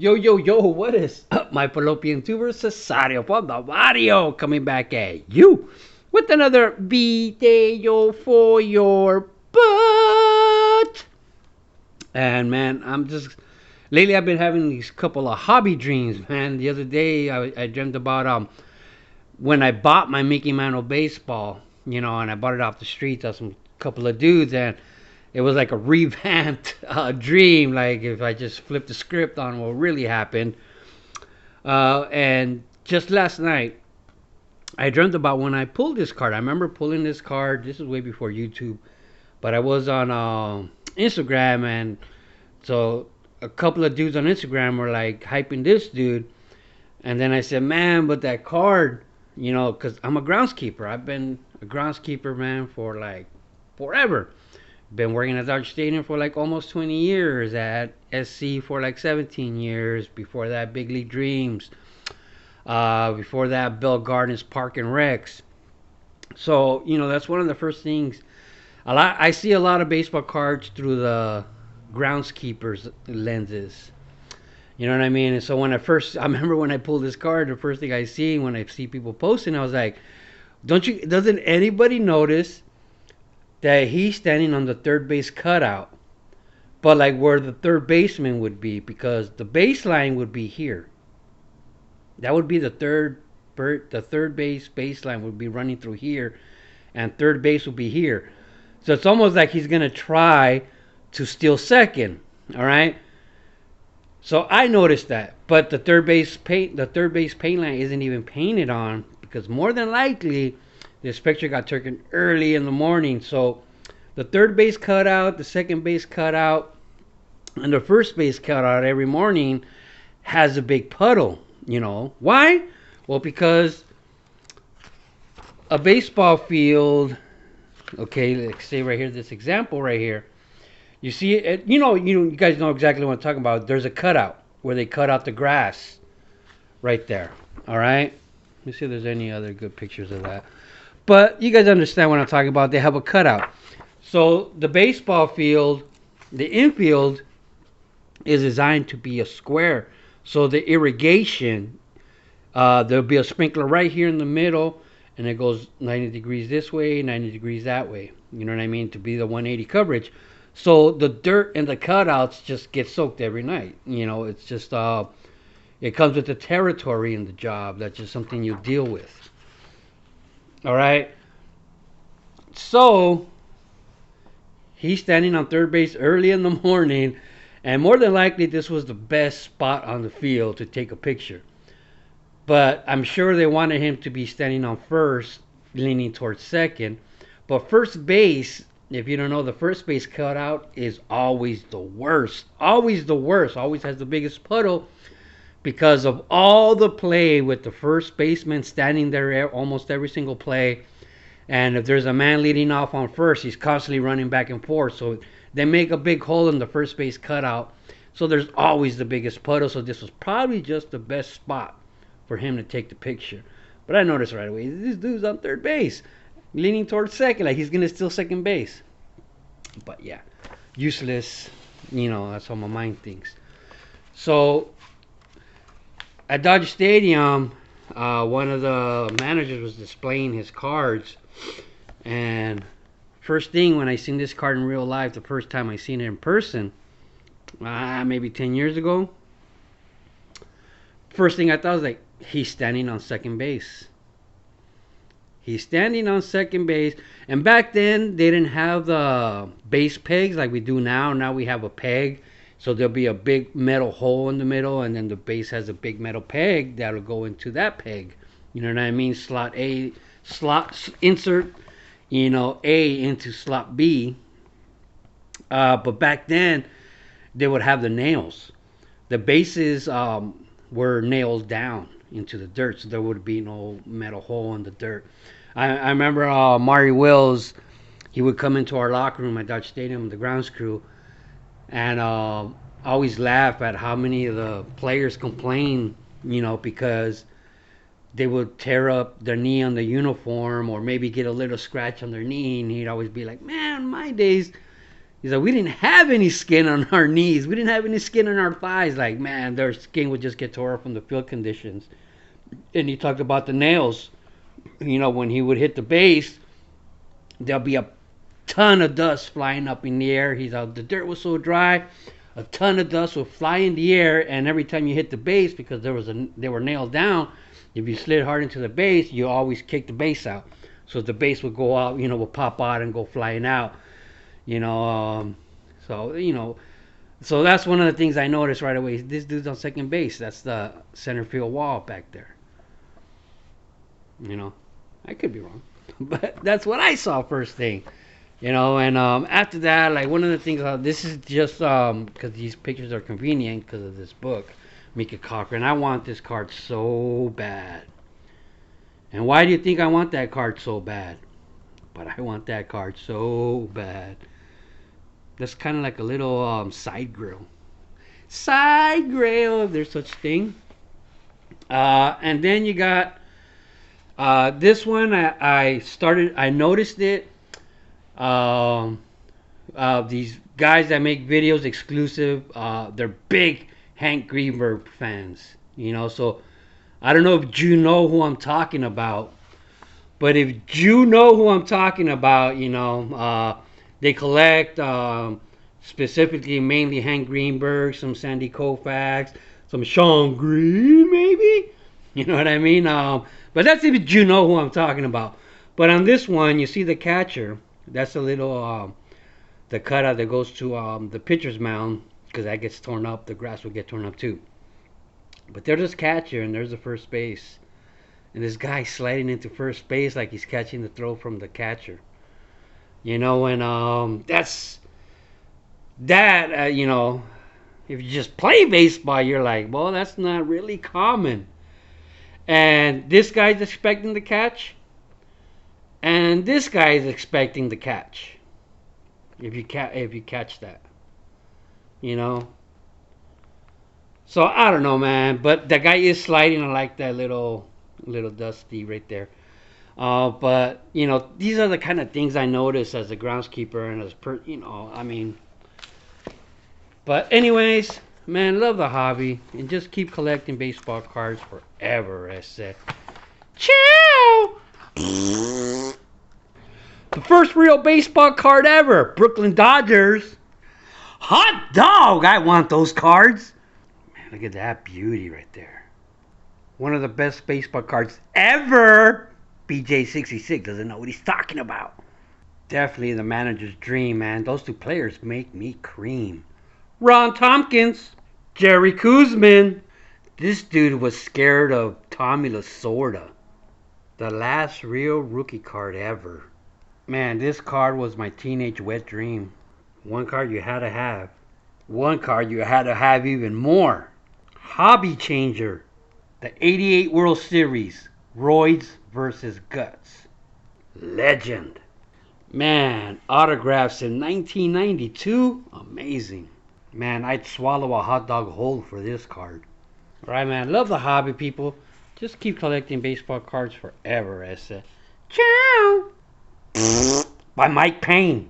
Yo, yo, yo, what is up, my fallopian tubers? Cesario from the Mario coming back at you with another video for your butt. And man, lately I've been having these couple of hobby dreams, man. The other day I dreamt about when I bought my Mickey Mantle baseball, and I bought it off the street to some couple of dudes, and it was like a revamped dream. Like if I just flipped the script on what really happened. And just last night, I dreamt about when I pulled this card. I remember pulling this card. This is way before YouTube, but I was on Instagram, and so a couple of dudes on Instagram were like hyping this dude. And then I said, man, but that card, because I'm a groundskeeper. I've been a groundskeeper, man, for like forever. Been working at Dodger Stadium for like almost 20 years, at SC for like 17 years. Before that, Big League Dreams. Before that, Bell Gardens Park and Recs. So, that's one of the first things. I see a lot of baseball cards through the groundskeeper's lenses. You know what I mean? And so I remember when I pulled this card, the first thing I see when I see people posting, I was like, doesn't anybody notice that he's standing on the third base cutout, but like where the third baseman would be, because the baseline would be here. That would be the third base baseline would be running through here, and third base would be here. So it's almost like he's gonna try to steal second. All right. So I noticed that, but the third base paint line isn't even painted on, because more than likely this picture got taken early in the morning. So the third base cutout, the second base cutout, and the first base cutout every morning has a big puddle. Why? Well, because a baseball field, okay, let's say right here, this example right here, you see it, you guys know exactly what I'm talking about. There's a cutout where they cut out the grass right there. All right. Let me see if there's any other good pictures of that. But you guys understand what I'm talking about. They have a cutout. So the baseball field, the infield, is designed to be a square. So the irrigation, there'll be a sprinkler right here in the middle, and it goes 90 degrees this way, 90 degrees that way. You know what I mean? To be the 180 coverage. So the dirt and the cutouts just get soaked every night. It's just, it comes with the territory in the job. That's just something you deal with. All right. So he's standing on third base early in the morning, and more than likely this was the best spot on the field to take a picture. But I'm sure they wanted him to be standing on first, leaning towards second. But first base, if you don't know, the first base cutout is always the worst. Always the worst. Always has the biggest puddle, because of all the play with the first baseman standing there almost every single play. And if there's a man leading off on first, he's constantly running back and forth. So they make a big hole in the first base cutout. So there's always the biggest puddle. So this was probably just the best spot for him to take the picture. But I noticed right away, this dude's on third base, leaning towards second, like he's going to steal second base. But yeah, useless. That's how my mind thinks. So at Dodger Stadium, one of the managers was displaying his cards, and first thing when I seen this card in real life, the first time I seen it in person, maybe 10 years ago, first thing I thought was like, he's standing on second base. He's standing on second base. And back then, they didn't have the base pegs like we do now. Now we have a peg. So there'll be a big metal hole in the middle, and then the base has a big metal peg that'll go into that peg. You know what I mean? Insert, A into slot B. But back then, they would have the nails. The bases were nailed down into the dirt, so there would be no metal hole in the dirt. I remember Maury Wills, he would come into our locker room at Dodger Stadium, the grounds crew, and I always laugh at how many of the players complain, because they would tear up their knee on the uniform, or maybe get a little scratch on their knee, and he'd always be like, man, my days, He's like, we didn't have any skin on our knees. We didn't have any skin on our thighs. Like, man, their skin would just get tore up from the field conditions. And he talked about the nails. You know, when he would hit the base, there'll be a ton of dust flying up in the air. He's out. The dirt was so dry, a ton of dust would fly in the air, and every time you hit the base, because they were nailed down, if you slid hard into the base, you always kick the base out. So the base would go out, would pop out and go flying out. You know, so so that's one of the things I noticed right away. This dude's on second base. That's the center field wall back there. I could be wrong, but that's what I saw first thing. And after that, like one of the things, this is just because these pictures are convenient because of this book, Mika Cochran. I want this card so bad. And why do you think I want that card so bad? But I want that card so bad. That's kind of like a little side grill. Side grill, if there's such thing. And then you got this one. I noticed it. These guys that make videos exclusive, they're big Hank Greenberg fans. So I don't know if you know who I'm talking about, but if you know who I'm talking about, they collect specifically mainly Hank Greenberg, some Sandy Koufax, some Sean Green, maybe. You know what I mean? But that's if you know who I'm talking about. But on this one, you see the catcher. That's a little the cutout that goes to the pitcher's mound, because that gets torn up. The grass will get torn up too. But there's this catcher and there's the first base. And this guy sliding into first base like he's catching the throw from the catcher. And that's that. If you just play baseball, you're like, well, that's not really common. And this guy's expecting the catch, and this guy is expecting the catch. If you catch that, So I don't know, man. But the guy is sliding. I like that little dusty right there. But these are the kind of things I notice as a groundskeeper and as I mean. But anyways, man, love the hobby and just keep collecting baseball cards forever. I said, ciao. The first real baseball card ever, Brooklyn Dodgers. Hot dog! I want those cards. Man, look at that beauty right there. One of the best baseball cards ever. BJ66 doesn't know what he's talking about. Definitely the manager's dream, man. Those two players make me cream. Ron Tompkins, Jerry Koosman. This dude was scared of Tommy Lasorda. The last real rookie card ever. Man, this card was my teenage wet dream. One card you had to have. One card you had to have even more. Hobby changer. The 88 World Series. Roids versus Guts. Legend. Man, autographs in 1992. Amazing. Man, I'd swallow a hot dog whole for this card. Alright, man. Love the hobby, people. Just keep collecting baseball cards forever, I said. Ciao! By Mike Payne.